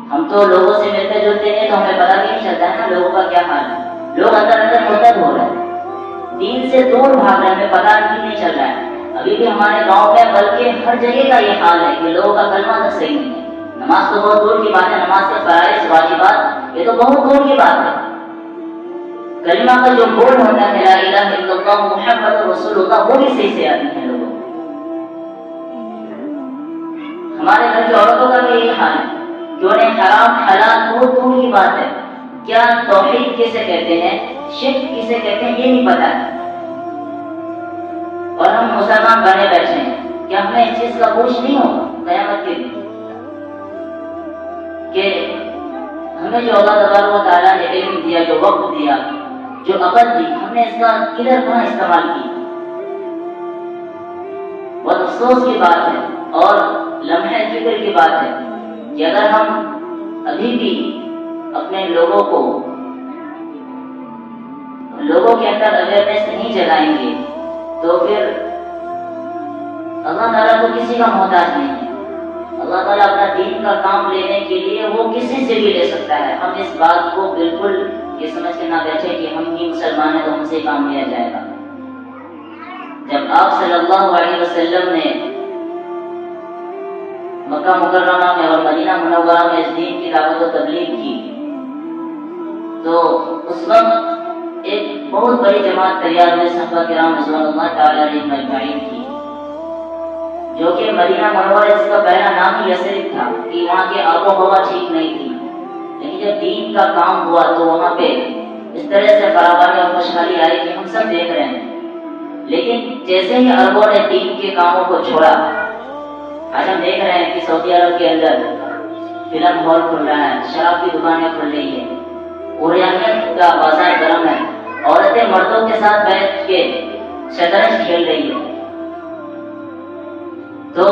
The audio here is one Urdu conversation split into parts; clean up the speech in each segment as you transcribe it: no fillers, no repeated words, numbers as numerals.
ہم تو لوگوں سے ملتے جلتے ہیں تو ہمیں پتہ بھی نہیں چلتا ہے نا لوگوں کا کیا حال ہے. لوگ اندر اندر مرتد ہو رہے ہیں, دین سے دور بھاگ رہے ہیں, ہمیں پتہ نہیں چل رہا ہے. ابھی بھی ہمارے گاؤں میں بلکہ ہر جگہ کا یہ حال ہے کہ لوگوں کا کلمہ تک صحیح نہیں ہے. نماز تو بہت دور کی بات ہے, نماز کے فرائض واجبات یہ تو بہت دور کی بات ہے. کلمہ کا جو بول ہوتا ہے لا الہ الا اللہ محمد رسول اللہ وہ بھی صحیح سے آتی ہے لوگوں. ہمارے گھر کی عورتوں کا بھی یہی حال ہے کہ انہیں حرام حلال بہت دور کی بات ہے. کیا توحید کسے کہتے ہیں, شرک کسے کہتے ہیں یہ نہیں پتا ہے. اور ہم مسلمان بنے بیٹھے ہیں. کیا ہمیں اس چیز کا بوجھ نہیں ہوگا قیامت کے دن کہ ہمیں جو اللہ تبارک و تعالیٰ نے علم دیا, جو وقت دیا, جو عقل دی, ہم نے اس کا کدھر کہاں استعمال کیا. بہت افسوس کی بات ہے اور لمحہ فکر کی بات ہے کہ اگر ہم ابھی بھی اپنے لوگوں کے اندر اویئرنیس نہیں جگائیں گے تو پھر اللہ تعالیٰ کو کسی کا محتاج نہیں ہے. اللہ تعالیٰ اپنا دین کا کام لینے کے لیے وہ کسی سے بھی لے سکتا ہے. ہم اس بات کو بالکل یہ سمجھ کے نہ بیٹھے کہ ہم ہی مسلمان ہیں تو ہم سے کام لیا جائے گا. جب آپ صلی اللہ علیہ وسلم نے مکہ مکرمہ میں اور مدینہ منورہ میں اس دین کی دعوت و تبلیغ کی تو اس وقت ایک بہت بڑی جماعت تیار ہوئی صحابہ کرام رضوان اللہ تعالی علیہم اجمعین کی, جو کہ مدینہ منورہ جس کا پہلا نام ہی یثرب تھا کہ وہاں کی آب و ہوا ٹھیک نہیں تھی. لیکن جب دین کا کام ہوا تو وہاں پہ اس طرح سے فراوانی اور خوشحالی آئی کہ ہم سب دیکھ رہے ہیں. لیکن جیسے ہی عربوں نے دین کے کاموں کو چھوڑا, آج ہم دیکھ رہے ہیں کہ سعودی عرب کے اندر فلم ہال کھل رہا ہے, شراب کی دکانیں کھل رہی ہیں, اوریانیت کا بازار گرم ہے, عورتیں مردوں کے ساتھ بیٹھ کے شطرنج کھیل رہی ہیں. تو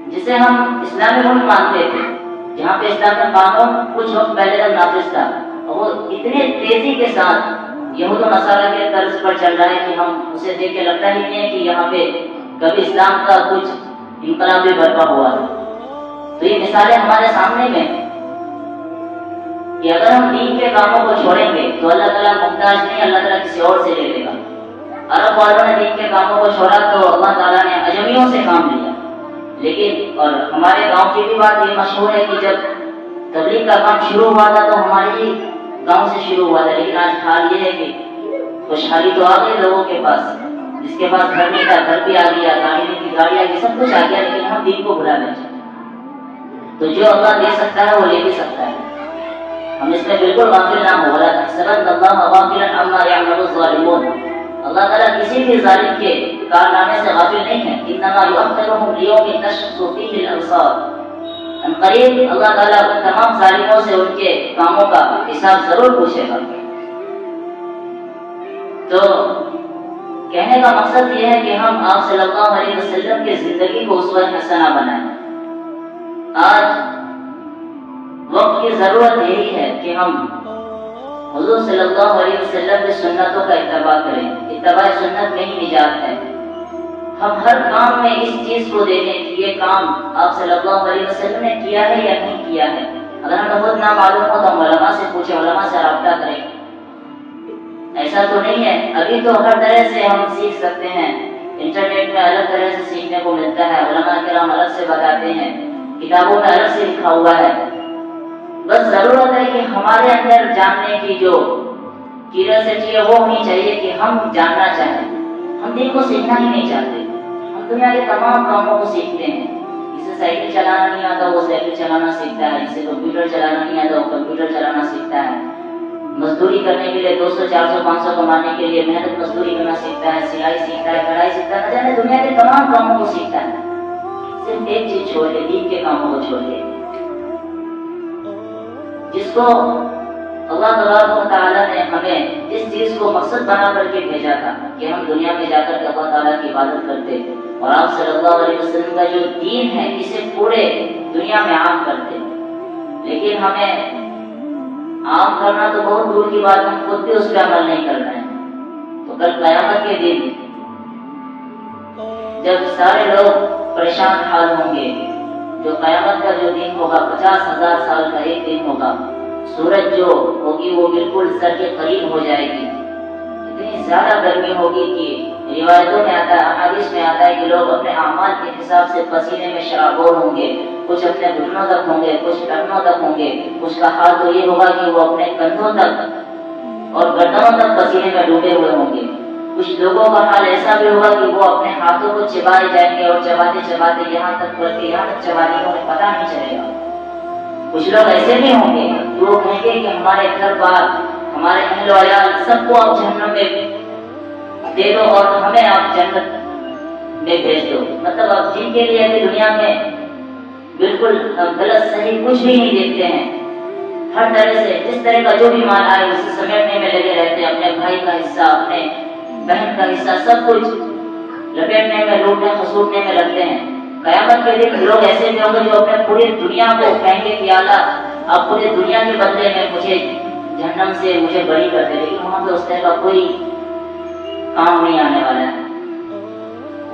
جسے ہم اسلامی ملک مانتے تھے جہاں پہ اسلام کا قانون کچھ وقت پہلے تک نافذ تھا, اور وہ اتنے تیزی کے ساتھ یہود و نصارہ کے طرز پر چل رہا ہے کہ ہم اسے دیکھ کے لگتا ہی نہیں ہے کہ یہاں پہ کبھی اسلام کا کچھ انقلاب بھی برپا ہوا ہے. تو یہ مثالیں ہمارے سامنے میں کہ اگر ہم دین کے کاموں کو چھوڑیں گے تو اللہ تعالیٰ محتاج نہیں, اللہ تعالیٰ کسی اور سے لے لے گا. عرب والوں نے دین کے کاموں کو چھوڑا تو اللہ تعالیٰ نے اجمیوں سے کام لیا. لیکن اور ہمارے گاؤں کی بھی بات یہ مشہور ہے کہ جب تبلیغ کا کام شروع ہوا تھا تو ہماری گاؤں سے شروع ہوا تھا. لیکن آج حال یہ ہے کہ خوشحالی تو آ گئی لوگوں کے پاس, جس کے پاس گھر نہیں تھا گھر بھی آ گیا, گاڑی نہیں تھی گاڑی آ گئی, سب کچھ آ گیا, لیکن ہم دین کو بھلا بیٹھے. تو جو اللہ دے سکتا ہے وہ لے بھی سکتا ہے, ہم اس میں بالکل غافل نہ ہو. وَلَا تَحْسَبَنَّ اللَّهَ غَافِلًا عَمَّا يَعْمَلُ الظَّالِمُونَ, اللہ تعالیٰ کسی بھی ظالم کے کارنامے سے غافل نہیں ہے. إِنَّمَا يُؤَخِّرُهُمْ لِيَوْمٍ تَشْخَصُ فِيهِ الْأَبْصَارُ, قریب اللہ تعالیٰ ان تمام ظالموں سے ان کے کاموں کا حساب ضرور پوچھے گا. تو کہنے کا مقصد یہ ہے کہ ہم آپ صلی اللہ علیہ وسلم کی زندگی کو اسوہ حسنہ بنائیں. آج وقت کی ضرورت یہی ہے کہ ہم حضور صلی اللہ علیہ وسلم کی سنتوں کا اتباع کریں. اتباع سنت میں ہی نجات ہے. ہم ہر کام میں اس چیز کو دیکھیں کہ یہ کام آپ صلی اللہ علیہ وسلم نے کیا ہے یا نہیں کیا ہے. اگر ہمیں خود نہ معلوم ہو تو ہم علماء سے پوچھیں, علماء سے رابطہ کریں. ایسا تو نہیں ہے, ابھی تو ہر طرح سے ہم سیکھ سکتے ہیں, انٹرنیٹ میں الگ طرح سے سیکھنے کو ملتا ہے, علماء کرام الگ سے بتاتے ہیں, کتابوں میں الگ سے لکھا ہوا ہے. بس ضرورت ہے کہ ہمارے اندر جاننے کی جو کیوریوسٹی ہے وہ ہونی چاہیے کہ ہم جاننا چاہیں. ہم دین کو سیکھنا ہی نہیں چاہتے, ہم دنیا کے تمام کاموں کو سیکھتے ہیں. جسے سائیکل چلانا نہیں آتا وہ سائیکل چلانا سیکھتا ہے, جسے کمپیوٹر چلانا نہیں آتا وہ کمپیوٹر چلانا سیکھتا ہے, مزدوری کرنے کے لیے 200 400 500 کمانے کے لیے محنت مزدوری کرنا سیکھتا ہے, سلائی سیکھتا ہے, کڑھائی سیکھتا ہے, نہ جانے دنیا کے تمام کاموں کو سیکھتا ہے. صرف ایک چیز چھوڑ دے, دین کے کاموں کو چھوڑ دے, جس کو اللہ تبارک و تعالیٰ نے ہمیں اس چیز کو مقصد بنا کر کے بھیجا تھا کہ ہم دنیا میں جا کر کے اللہ تعالیٰ کی عبادت کرتے, اور آپ صلی اللہ علیہ وسلم کا جو دین ہے اسے پورے دنیا میں عام کرتے. لیکن ہمیں عام کرنا تو بہت دور کی بات, ہم خود بھی اس پہ عمل نہیں کر رہے ہیں. تو کل قیامت کے دن جب سارے لوگ پریشان حال ہوں گے, جو قیامت کا جو دن ہوگا 50,000 سال کا ایک دن ہوگا، سورج جو ہوگی وہ بالکل سر کے قریب ہو جائے گی، اتنی زیادہ گرمی ہوگی کہ روایتوں میں آتا ہے، احادیث میں آتا ہے کہ لوگ اپنے اعمال کے حساب سے پسینے میں شرابور ہوں گے، کچھ اپنے گھٹنوں تک ہوں گے، کچھ ٹخنوں تک ہوں گے، کچھ کا حال تو یہ ہوگا کہ وہ اپنے کندھوں تک اور گردنوں تک پسینے میں ڈوبے ہوئے ہوں گے، کچھ لوگوں کا حال ایسا بھی ہوگا کہ وہ اپنے ہاتھوں کو چبائے جائیں گے اور چباتے چباتے یہاں تک بلکہ یہاں تک چبانے کا انہیں پتہ نہیں چلے گا۔ کچھ لوگ ایسے بھی ہوں گے کہ وہ کہیں گے کہ ہمارے گھر بار، ہمارے اہل و عیال سب کو آپ جہنم میں دے دو اور ہمیں آپ جنت میں بھیج دو۔ مطلب اب جن کے لیے ابھی دنیا میں بالکل غلط صحیح کچھ بھی نہیں دیکھتے ہیں، ہر طرح سے جس طرح کا جو بھی مال آئے اسے سمیٹنے میں لگے رہتے ہیں، اپنے بھائی کا حصہ، اپنے بہن کا حصہ، سب کچھ لپیٹنے میں، لوٹنے خسوٹنے میں لگتے ہیں۔ قیامت کے دن لوگ ایسے بھی ہوں گے جو اپنے پوری دنیا کو کہیں گے کہ اللہ اب پوری دنیا کے بدلے میں مجھے جہنم سے مجھے بری کر دے، لیکن وہاں پہ اس طرح کا کوئی کام نہیں آنے والا ہے۔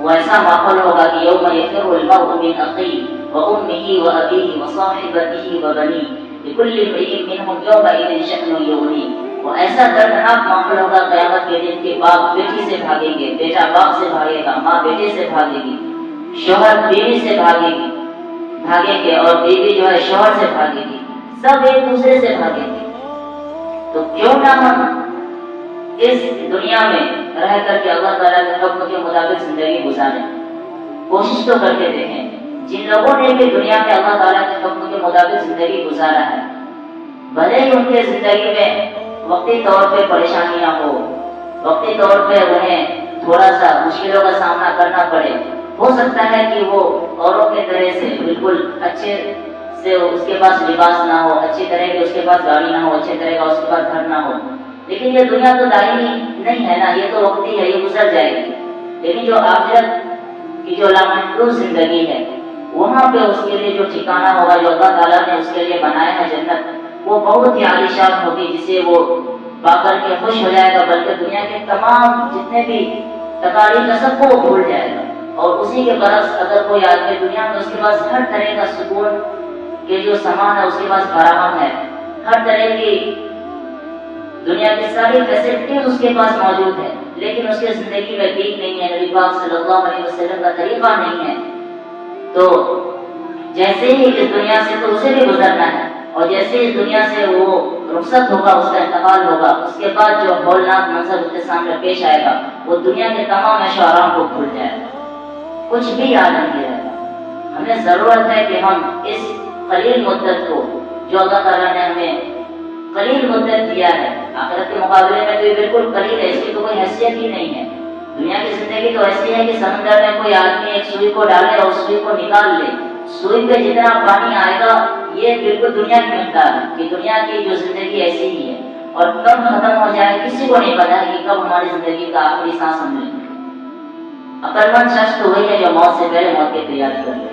وہ ایسا ماحول ہوگا کہ یوم یفر المرء من اخیہ وامہ وابیہ وصاحبتہ وبنیہ لکل امرئ منہم یومئذ شأن یغنیہ۔ وہ ایسا دردناک ماحول ہوگا قیامت کے دن کہ باپ بیٹی سے بھاگیں گے، بیٹا باپ سے بھاگے گا، ماں بیٹے سے بھاگے گی، شوہر بیوی سے بھاگیں گے اور بیوی جو ہے شوہر سے بھاگے گی، سب ایک دوسرے سے بھاگیں گے۔ تو کیوں نہ ہم اس دنیا میں رہ کر کے اللہ تعالیٰ کے حکم کے مطابق زندگی گزاریں، کوشش تو کر کے دیکھیں۔ جن لوگوں نے بھی دنیا میں اللہ تعالیٰ کے حکم کے مطابق زندگی گزارا ہے، بھلے ہی ان کے زندگی میں وقتی طور پہ پریشانیاں ہو، وقتی طور پہ انہیں تھوڑا سا مشکلوں کا سامنا کرنا پڑے، ہو سکتا ہے کہ وہ اوروں کے طرح سے بالکل اچھے سے اس کے پاس لباس نہ ہو، اچھی طرح کی اس کے پاس گاڑی نہ ہو، اچھے طرح کا اس کے پاس گھر نہ ہو، لیکن یہ دنیا تو دائمی نہیں ہے نا، یہ تو وقتی ہے، یہ گزر جائے گی۔ لیکن جو آخرت کی جو لامحدود زندگی ہے، وہاں پہ اس کے لیے جو ٹھکانہ ہوگا، جو اللہ تعالیٰ نے اس کے لیے بنایا ہے جنت، وہ بہت ہی عالیشان ہوگی، جسے وہ پا کر کے خوش ہو جائے گا، بلکہ دنیا کے تمام جتنے بھی تکالیف ہے سب کو وہ بھول جائے گا۔ اور اسی کے برعکس اگر کوئی آدمی دنیا میں اس کے پاس ہر طرح کا سکون کے جو سامان ہے اس کے پاس فراہم ہے، ہر طرح کی دنیا کی ساری فیسلٹیز اس کے پاس موجود ہے، لیکن اس کے زندگی میں دین نہیں ہے، نبی پاک صلی اللہ علیہ وسلم کا طریقہ نہیں ہے، تو جیسے ہی اس دنیا سے تو اسے بھی گزرنا ہے، اور جیسے اس دنیا سے وہ رخصت ہوگا، اس کا انتقال ہوگا، اس کے بعد جو ہولناک منظر اس کے سامنے پیش آئے گا، وہ دنیا کے تمام عیش و آرام کو بھول جائے گا، کچھ بھی یاد نہیں رہے گا۔ ہمیں ضرورت ہے کہ ہم اس قلیل مدت کو جو اللہ تعالیٰ نے ہمیں قلیل مدت دیا ہے، آخرت کے مقابلے میں تو یہ بالکل قلیل ہے، اس کی تو کوئی حیثیت ہی نہیں ہے۔ دنیا کی زندگی تو ایسی ہے کہ سمندر میں کوئی آدمی ایک سوئی کو ڈالے اور سوئی کو نکال لے، سوئی پہ جتنا پانی آئے گا یہ بالکل دنیا کی مقدار ہے، کہ دنیا کی جو زندگی ایسی ہی ہے، اور کب ختم ہو جائے کسی کو نہیں پتا ہے کہ کب ہماری زندگی کا آخری سانس ہم لیں گے۔ عقل مند شخص تو وہی ہے جو موت سے پہلے موت کی تیاری کر لے۔